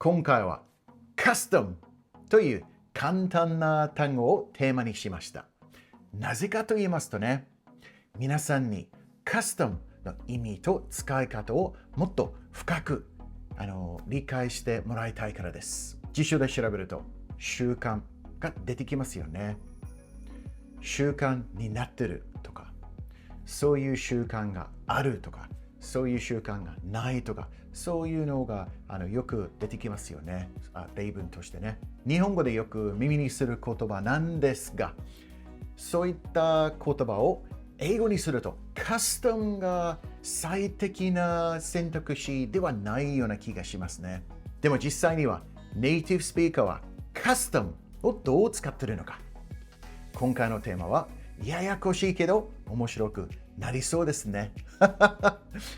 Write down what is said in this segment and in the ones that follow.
今回は custom という簡単な単語をテーマにしました。なぜかと言いますとね、皆さんに custom の意味と使い方をもっと深く理解してもらいたいからです。辞書で調べると習慣が出てきますよね。習慣になってるとか、そういう習慣があるとか、そういう習慣がないとか、そういうのがよく出てきますよね。例文としてね。日本語でよく耳にする言葉なんですが、そういった言葉を英語にすると、カスタムが最適な選択肢ではないような気がしますね。でも実際には、ネイティブスピーカーはカスタムをどう使っているのか。今回のテーマは、ややこしいけど面白くなりそうですね。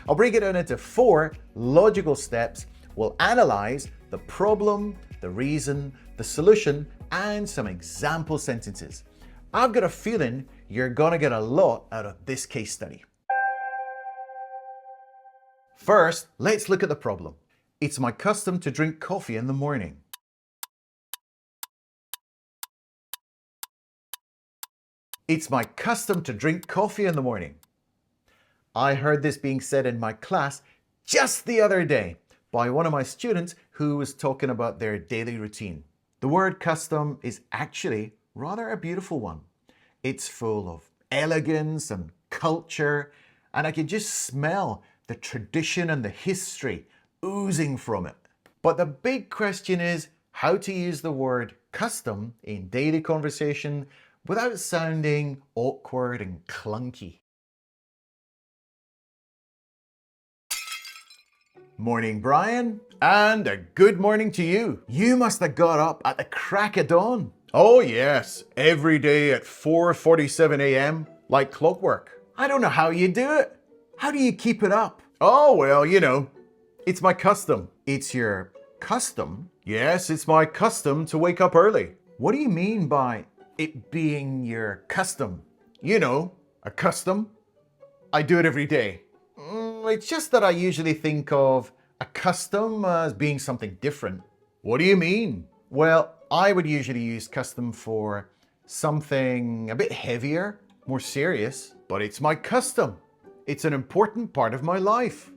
I'll break it down into 4 logical steps. We'll analyze the problem, the reason, the solution, and some example sentences. I've got a feeling you're gonna get a lot out of this case study. First, let's look at the problem. It's my custom to drink coffee in the morning. It's my custom to drink coffee in the morning. I heard this being said in my class just the other day by one of my students who was talking about their daily routine. The word custom is actually rather a beautiful one. It's full of elegance and culture, and I can just smell the tradition and the history oozing from it. But the big question is how to use the word custom in daily conversation without sounding awkward and clunky. Morning, Brian, and a good morning to you. You must have got up at the crack of dawn. Oh yes, every day at 4:47 a.m. like clockwork. I don't know how you do it. How do you keep it up? Oh well, it's my custom. It's your custom? Yes, it's my custom to wake up early. What do you mean by it being your custom? A custom. I do it every day. It's just that I usually think of a custom as being something different. What do you mean? Well, I would usually use custom for something a bit heavier, more serious, but it's my custom. It's an important part of my life.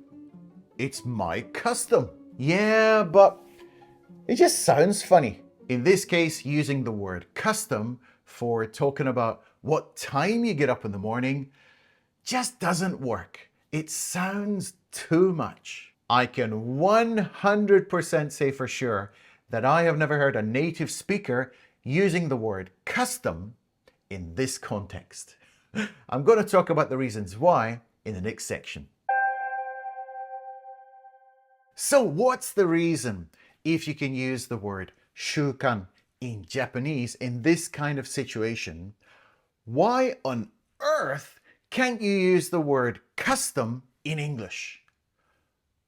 It's my custom. Yeah, but it just sounds funny. In this case, using the word custom for talking about what time you get up in the morning just doesn't work. It sounds too much. I can 100% say for sure that I have never heard a native speaker using the word custom in this context. I'm going to talk about the reasons why in the next section. So what's the reason if you can use the word 習慣 in Japanese in this kind of situation? Why on earth can't you use the word custom in English?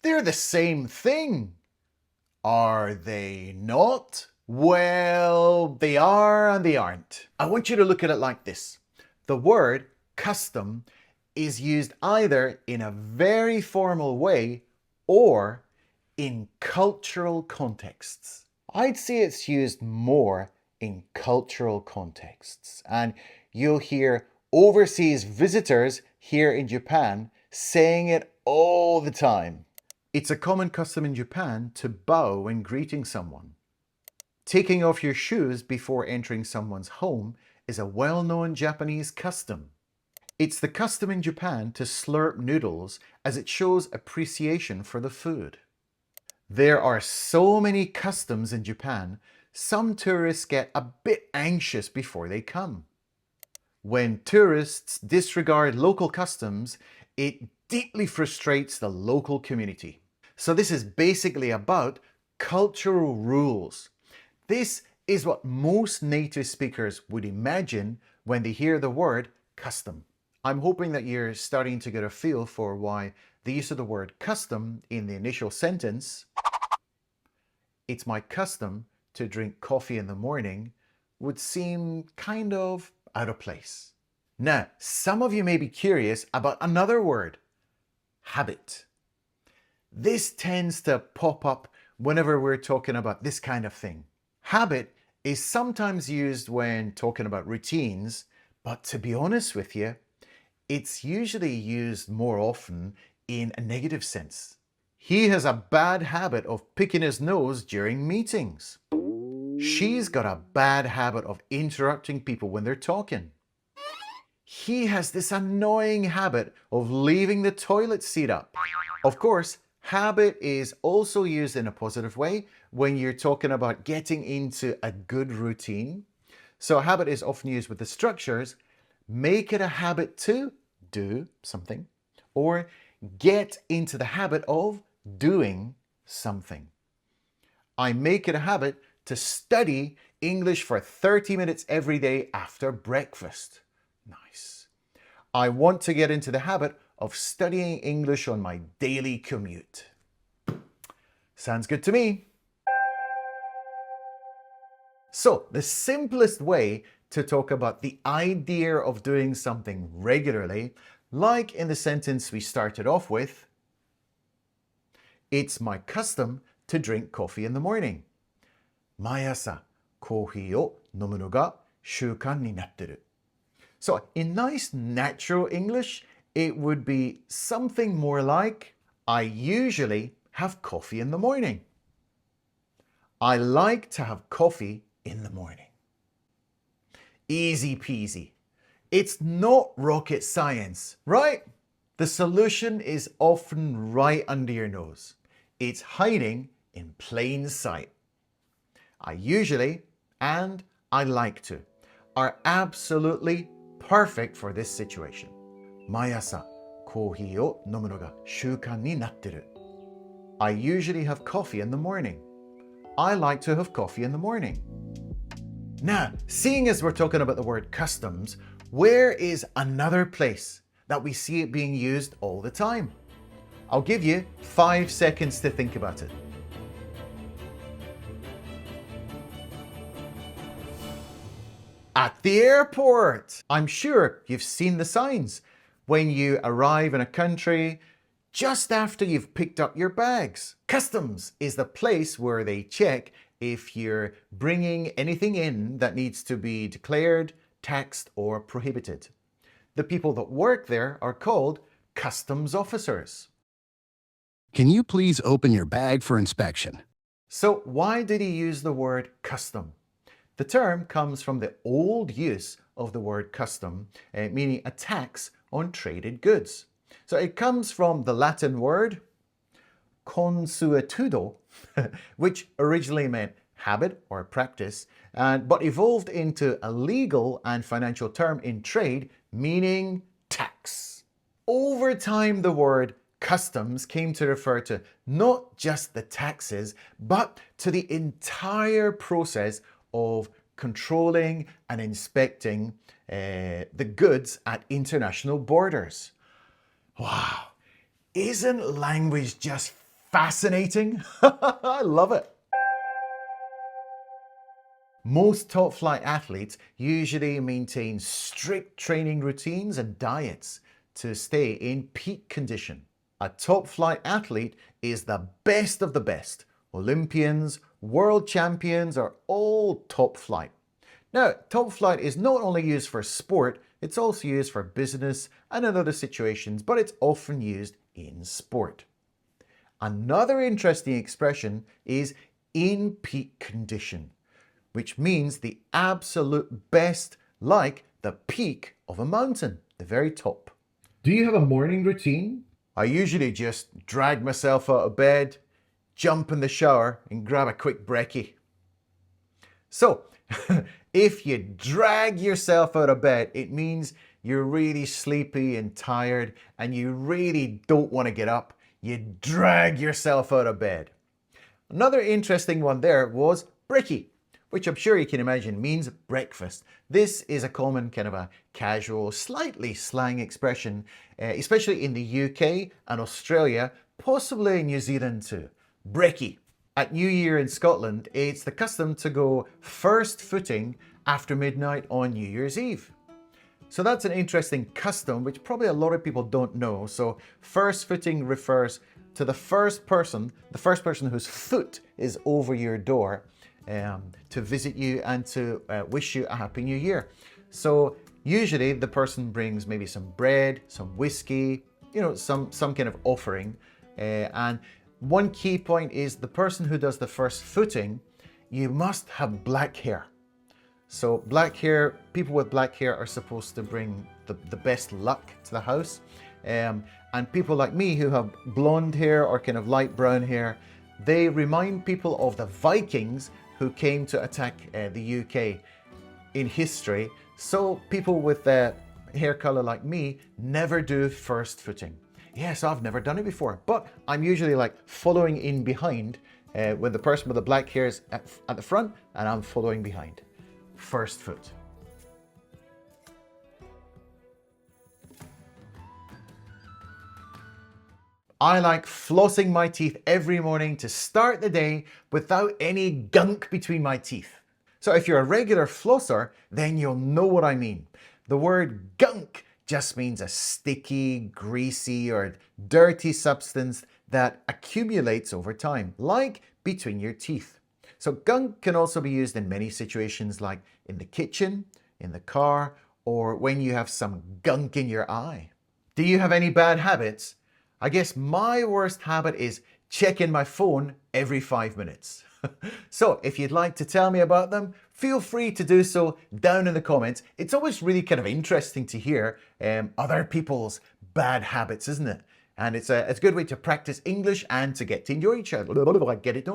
They're the same thing. Are they not? Well, they are and they aren't. I want you to look at it like this. The word custom is used either in a very formal way or in cultural contexts. I'd say it's used more in cultural contexts, and you'll hear overseas visitors here in Japan saying it all the time. It's a common custom in Japan to bow when greeting someone. Taking off your shoes before entering someone's home is a well-known Japanese custom. It's the custom in Japan to slurp noodles as it shows appreciation for the food. There are so many customs in Japan, some tourists get a bit anxious before they come. When tourists disregard local customs, it deeply frustrates the local community. So this is basically about cultural rules. This is what most native speakers would imagine when they hear the word custom. I'm hoping that you're starting to get a feel for why the use of the word custom in the initial sentence, it's my custom to drink coffee in the morning, would seem kind of out of place. Now, some of you may be curious about another word, habit. This tends to pop up whenever we're talking about this kind of thing. Habit is sometimes used when talking about routines, but to be honest with you, it's usually used more often in a negative sense. He has a bad habit of picking his nose during meetings. She's got a bad habit of interrupting people when they're talking. He has this annoying habit of leaving the toilet seat up. Of course, habit is also used in a positive way when you're talking about getting into a good routine. So habit is often used with the structures, make it a habit to do something, or get into the habit of doing something. I make it a habit to study English for 30 minutes every day after breakfast. Nice. I want to get into the habit of studying English on my daily commute. Sounds good to me. So, the simplest way to talk about the idea of doing something regularly, like in the sentence we started off with, it's my custom to drink coffee in the morning. 毎朝コーヒーを飲むのが習慣になってる. So, in nice natural English, it would be something more like, I usually have coffee in the morning. I like to have coffee in the morning. Easy peasy. It's not rocket science, right? The solution is often right under your nose. It's hiding in plain sight. I usually and I like to are absolutely perfect for this situation. 毎朝コーヒーを飲むのが習慣になってる. I usually have coffee in the morning. I like to have coffee in the morning. Now, seeing as we're talking about the word customs, where is another place that we see it being used all the time? I'll give you 5 seconds to think about it. At the airport! I'm sure you've seen the signs when you arrive in a country just after you've picked up your bags. Customs is the place where they check if you're bringing anything in that needs to be declared, taxed, or prohibited. The people that work there are called customs officers. Can you please open your bag for inspection? So why did he use the word custom? The term comes from the old use of the word custom, meaning a tax on traded goods. So it comes from the Latin word consuetudo, which originally meant habit or practice, but evolved into a legal and financial term in trade, meaning tax. Over time, the word customs came to refer to not just the taxes, but to the entire process of controlling and inspecting the goods at international borders. Wow, isn't language just fascinating? I love it. Most top flight athletes usually maintain strict training routines and diets to stay in peak condition. A top flight athlete is the best of the best. Olympians, world champions are all top flight. Now, top flight is not only used for sport, it's also used for business and in other situations, but it's often used in sport. Another interesting expression is in peak condition, which means the absolute best, like the peak of a mountain, the very top. Do you have a morning routine? I usually just drag myself out of bed, jump in the shower, and grab a quick brekkie. So, if you drag yourself out of bed, it means you're really sleepy and tired and you really don't want to get up. You drag yourself out of bed. Another interesting one there was brekkie, which I'm sure you can imagine means breakfast. This is a common kind of a casual, slightly slang expression, especially in the UK and Australia, possibly in New Zealand too. Brekkie. At New Year in Scotland, it's the custom to go first footing after midnight on New Year's Eve. So that's an interesting custom, which probably a lot of people don't know. So first footing refers to the first person whose foot is over your door to visit you and to wish you a happy new year. So usually the person brings maybe some bread, some whiskey, some kind of offering. And one key point is the person who does the first footing, you must have black hair. So black hair, people with black hair are supposed to bring the best luck to the house. And people like me who have blonde hair or kind of light brown hair, they remind people of the Vikings who came to attack the UK in history. So people with hair color like me never do first footing. Yes, I've never done it before, but I'm usually like following in behind when the person with the black hair is at the front and I'm following behind. First foot. I like flossing my teeth every morning to start the day without any gunk between my teeth. So if you're a regular flosser, then you'll know what I mean. The word gunk just means a sticky, greasy, or dirty substance that accumulates over time, like between your teeth. So gunk can also be used in many situations, like in the kitchen, in the car, or when you have some gunk in your eye. Do you have any bad habits? I guess my worst habit is checking my phone every 5 minutes. So if you'd like to tell me about them, feel free to do so down in the comments. It's always really kind of interesting to hear other people's bad habits, isn't it? And it's a good way to practice English and to get to enjoy each other. Get it?